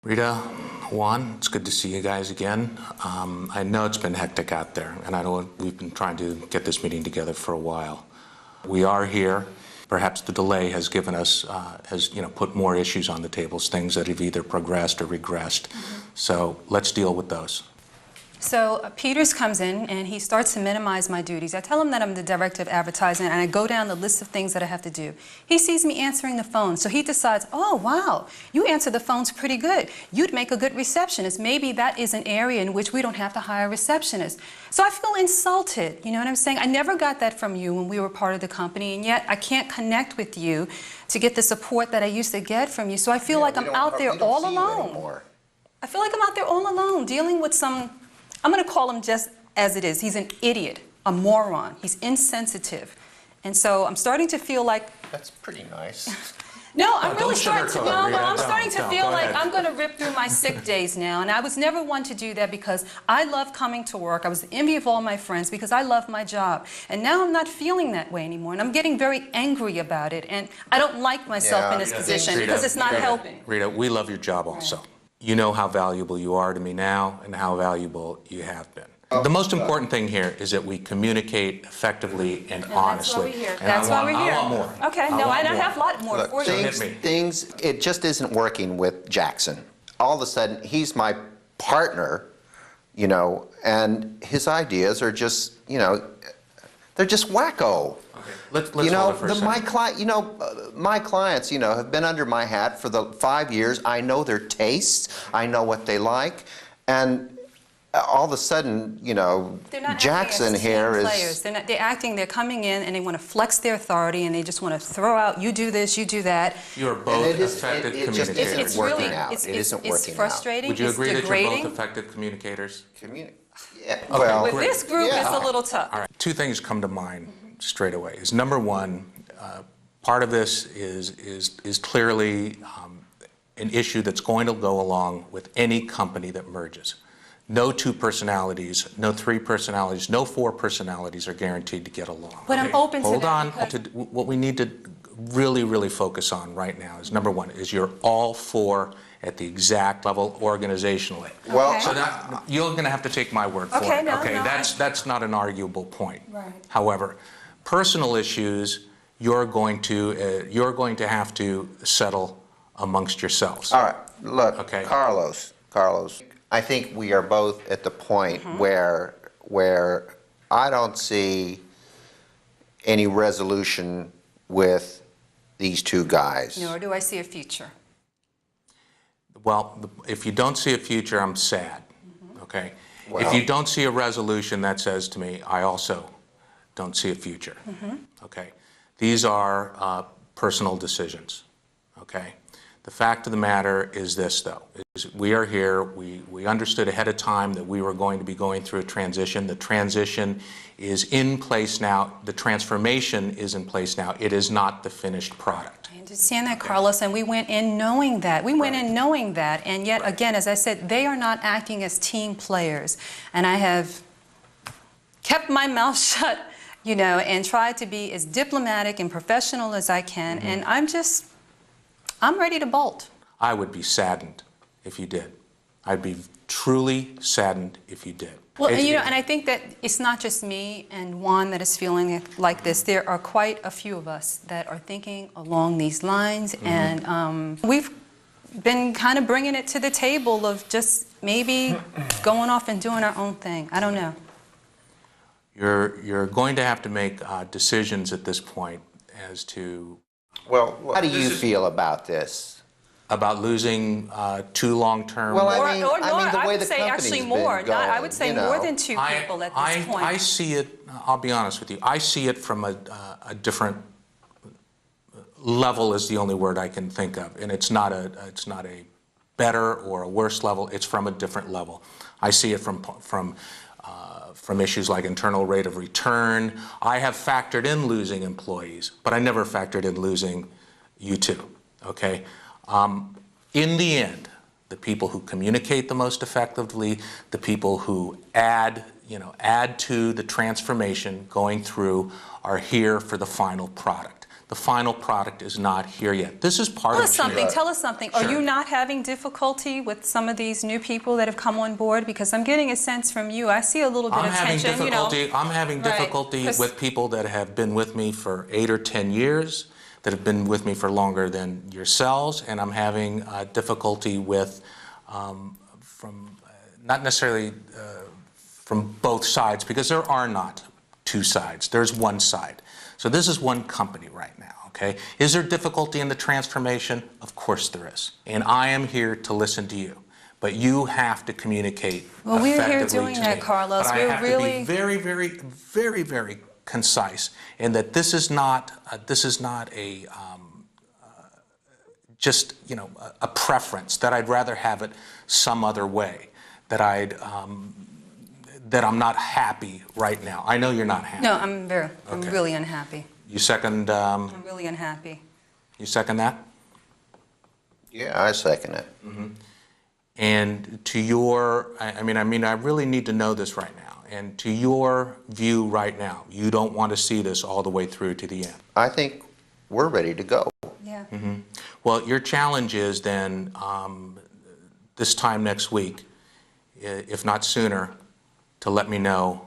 Rita, Juan, it's good to see you guys again. I know it's been hectic out there, and I know we've been trying to get this meeting together for a while. We are here. Perhaps the delay has given us, put more issues on the tables, things that have either progressed or regressed. So let's deal with those. So Peters comes in and he starts to minimize my duties. I tell him that I'm the director of advertising and I go down the list of things that I have to do. He sees me answering the phone, so he decides, oh wow, you answer the phones pretty good. You'd make a good receptionist. Maybe that is an area in which we don't have to hire a receptionist. So I feel insulted, you know what I'm saying? I never got that from you when we were part of the company, and yet I can't connect with you to get the support that I used to get from you. So I feel like I'm out there all alone. I feel like I'm out there all alone dealing with some, I'm going to call him just as it is. He's an idiot, a moron. He's insensitive. And so I'm starting to feel like... That's pretty nice. No, I'm really starting to, I'm starting to feel like I'm going to rip through my sick days now. And I was never one to do that because I love coming to work. I was the envy of all my friends because I love my job. And now I'm not feeling that way anymore. And I'm getting very angry about it. And I don't like myself in this position because it's not helping. Rita, we love your job also. Right. You know how valuable you are to me now and how valuable you have been. The most important thing here is that we communicate effectively and honestly. That's why we're here. I want more. Okay, no, I have a lot more for you. Things, it just isn't working with Jackson. All of a sudden, he's my partner, you know, and his ideas are just, you know, they're just wacko. Okay. Let's you know, hold it for a second. My clients, you know, have been under my hat for the 5 years. I know their tastes. I know what they like, and all of a sudden, you know, Jackson here is... They're acting, they're coming in and they want to flex their authority and they just want to throw out, you do this, you do that. You're both effective communicators. It isn't working out. It isn't working out. It's frustrating. Would you agree that you're both effective communicators? Yeah, well... With this group, it's a little tough. All right. Two things come to mind straight away. Is number one, part of this is clearly an issue that's going to go along with any company that merges. No two personalities, no three personalities, no four personalities are guaranteed to get along. But I'm open to that. Hold on. What we need to really focus on right now is, number one, is you're all for at the exact level organizationally. Well, so that, you're going to have to take my word for it. That's not an arguable point. Right. However, personal issues you're going to have to settle amongst yourselves. All right. Look, okay. Carlos. I think we are both at the point where I don't see any resolution with these two guys. Nor do I see a future. Well, if you don't see a future, I'm sad, okay? Well, if you don't see a resolution, that says to me, I also don't see a future, okay? These are personal decisions, okay? The fact of the matter is this, though, is we are here, we understood ahead of time that we were going to be going through a transition. The transition is in place now. The transformation is in place now. It is not the finished product. I understand that, Carlos, and we went in knowing that. We went in knowing that, and yet, again, as I said, they are not acting as team players. And I have kept my mouth shut, you know, and tried to be as diplomatic and professional as I can, and I'm ready to bolt. I would be saddened if you did. I'd be truly saddened if you did. Well, and, you know, and I think that it's not just me and Juan that is feeling like this. There are quite a few of us that are thinking along these lines, and we've been kind of bringing it to the table of just maybe going off and doing our own thing. I don't know. You're going to have to make decisions at this point as to... Well, how do you feel about this? About losing two long-term... Well, I mean, the way the company's been going, I would say more than two people at this point. I see it, I'll be honest with you, I see it from a different level is the only word I can think of. And it's not a better or a worse level, it's from a different level. I see it from issues like internal rate of return. I have factored in losing employees, but I never factored in losing you two, okay? In the end, the people who communicate the most effectively, the people who add to the transformation going through are here for the final product. The final product is not here yet. This is part Tell of us something. change. Tell us something. Sure. Are you not having difficulty with some of these new people that have come on board? Because I'm getting a sense from you. I see a little bit I'm of having tension. difficulty. I'm having Right. difficulty 'Cause- with people that have been with me for 8 or 10 years, that have been with me for longer than yourselves, and I'm having difficulty with from not necessarily from both sides, because there are not two sides. There's one side. So this is one company right now. Okay. Is there difficulty in the transformation? Of course there is, and I am here to listen to you. But you have to communicate Well, we're here effectively doing to that, me. Carlos. But I We're have to really- be very, very, very, very concise, and that this is not a just a preference, that I'd rather have it some other way, that that I'm not happy right now. I know you're not happy. No, I'm Okay. really unhappy. You second? I'm really unhappy. You second that? Yeah, I second it. And to your, I mean, I really need to know this right now. And to your view right now, you don't want to see this all the way through to the end. I think we're ready to go. Yeah. Well, your challenge is then this time next week, if not sooner, to let me know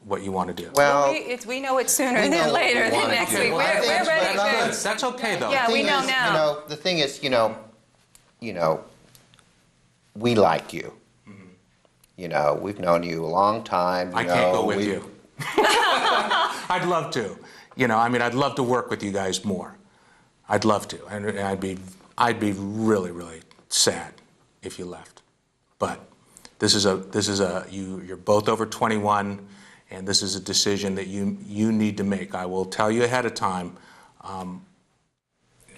what you want to do. Well, We know it sooner we know than what we later than wanna next do. week. Well, We're I think ready. it's better. That's okay though. Yeah, we thing know is, now. the thing is, we like you. We've known you a long time. I can't go with you. I'd love to. I'd love to work with you guys more. I'd love to, and I'd be really, really sad if you left. But you're both over 21, and this is a decision that you need to make. I will tell you ahead of time.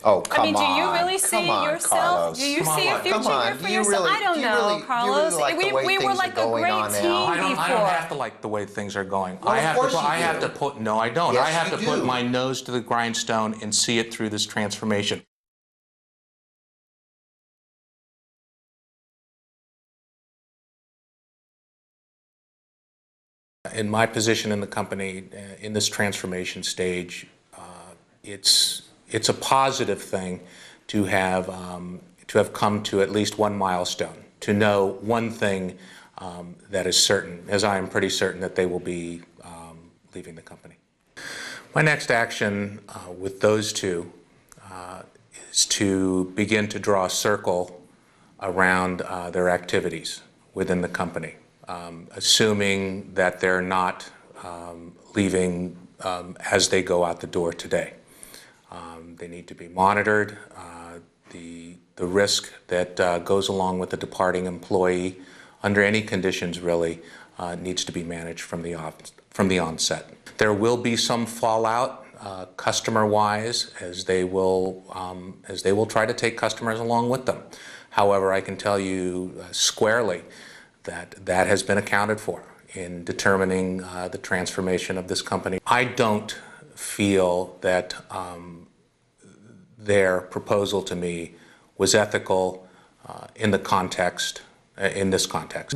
Oh, come on. I mean, do you really see Come on, yourself? Carlos. Do you Come on, see a what? future Come on, here for do you yourself? really- I don't do you know, really- do you Carlos. really like the way we were things like are a going great on now? team I don't before. have to like the way things are going. Well, of course you I have do. to put. No, I don't. Yes, I have you to put do. my nose to the grindstone and see it through this transformation. In my position in the company, in this transformation stage, it's a positive thing to have come to at least one milestone, to know one thing that is certain, as I am pretty certain that they will be leaving the company. My next action with those two is to begin to draw a circle around their activities within the company. Assuming that they're not leaving as they go out the door today. They need to be monitored. The risk that goes along with the departing employee, under any conditions really, needs to be managed from the onset. There will be some fallout customer-wise, as they will try to take customers along with them. However, I can tell you squarely that has been accounted for in determining the transformation of this company. I don't feel that their proposal to me was ethical in this context.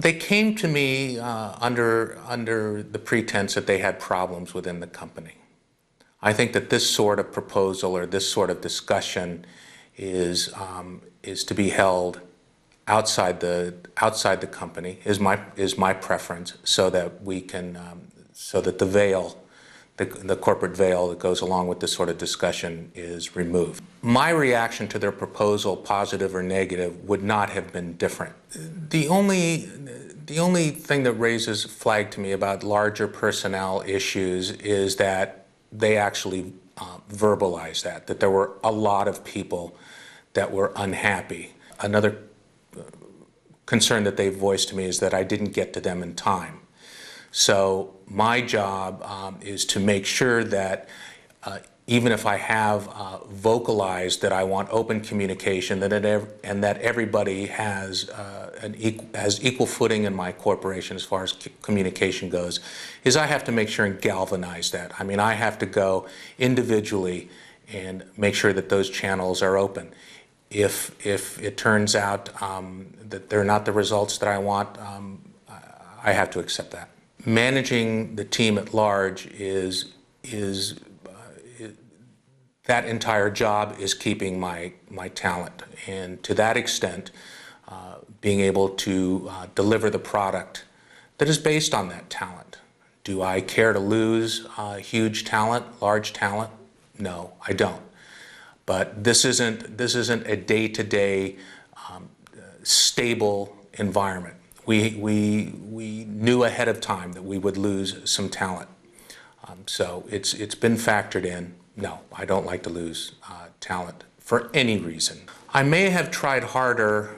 They came to me under the pretense that they had problems within the company. I think that this sort of proposal or this sort of discussion is to be held outside the company, is my preference, so that we can so that the veil, the corporate veil that goes along with this sort of discussion, is removed. My reaction to their proposal, positive or negative, would not have been different. The only thing that raises a flag to me about larger personnel issues is that they actually verbalized that there were a lot of people that were unhappy. Another concern that they voiced to me is that I didn't get to them in time. So my job is to make sure that even if I have vocalized that I want open communication, and that everybody has equal footing in my corporation as far as communication goes, is I have to make sure and galvanize that. I mean, I have to go individually and make sure that those channels are open. If it turns out that they're not the results that I want, I have to accept that. Managing the team at large is that entire job is keeping my talent. And to that extent, being able to deliver the product that is based on that talent. Do I care to lose huge talent, large talent? No, I don't. But this isn't a day-to-day stable environment. We knew ahead of time that we would lose some talent. So it's been factored in. No, I don't like to lose talent for any reason. I may have tried harder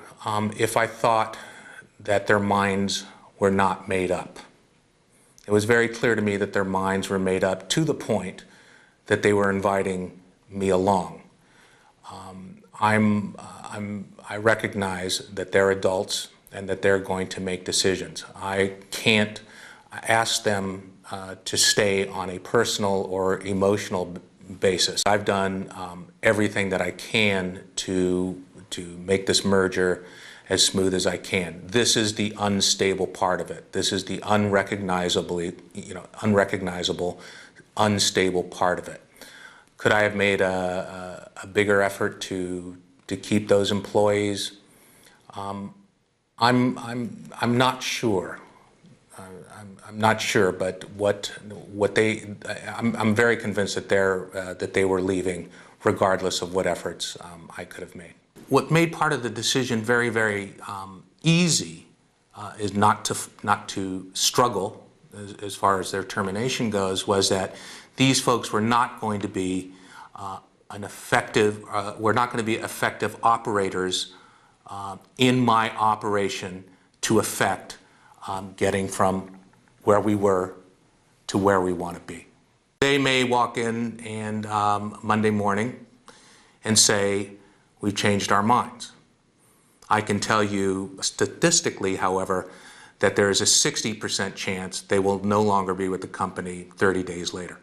if I thought that their minds were not made up. It was very clear to me that their minds were made up to the point that they were inviting me along. I recognize that they're adults and that they're going to make decisions. I can't ask them to stay on a personal or emotional basis. I've done everything that I can to make this merger as smooth as I can. This is the unstable part of it. This is the unrecognizable, unstable part of it. Could I have made a bigger effort to keep those employees? I'm not sure. I'm not sure, but I'm very convinced that they were leaving, regardless of what efforts I could have made. What made part of the decision very, very easy is not to struggle as far as their termination goes, was that these folks were not going to be effective operators in my operation to affect getting from where we were to where we want to be. They may walk in and Monday morning and say, we've changed our minds. I can tell you statistically, however, that there is a 60% chance they will no longer be with the company 30 days later.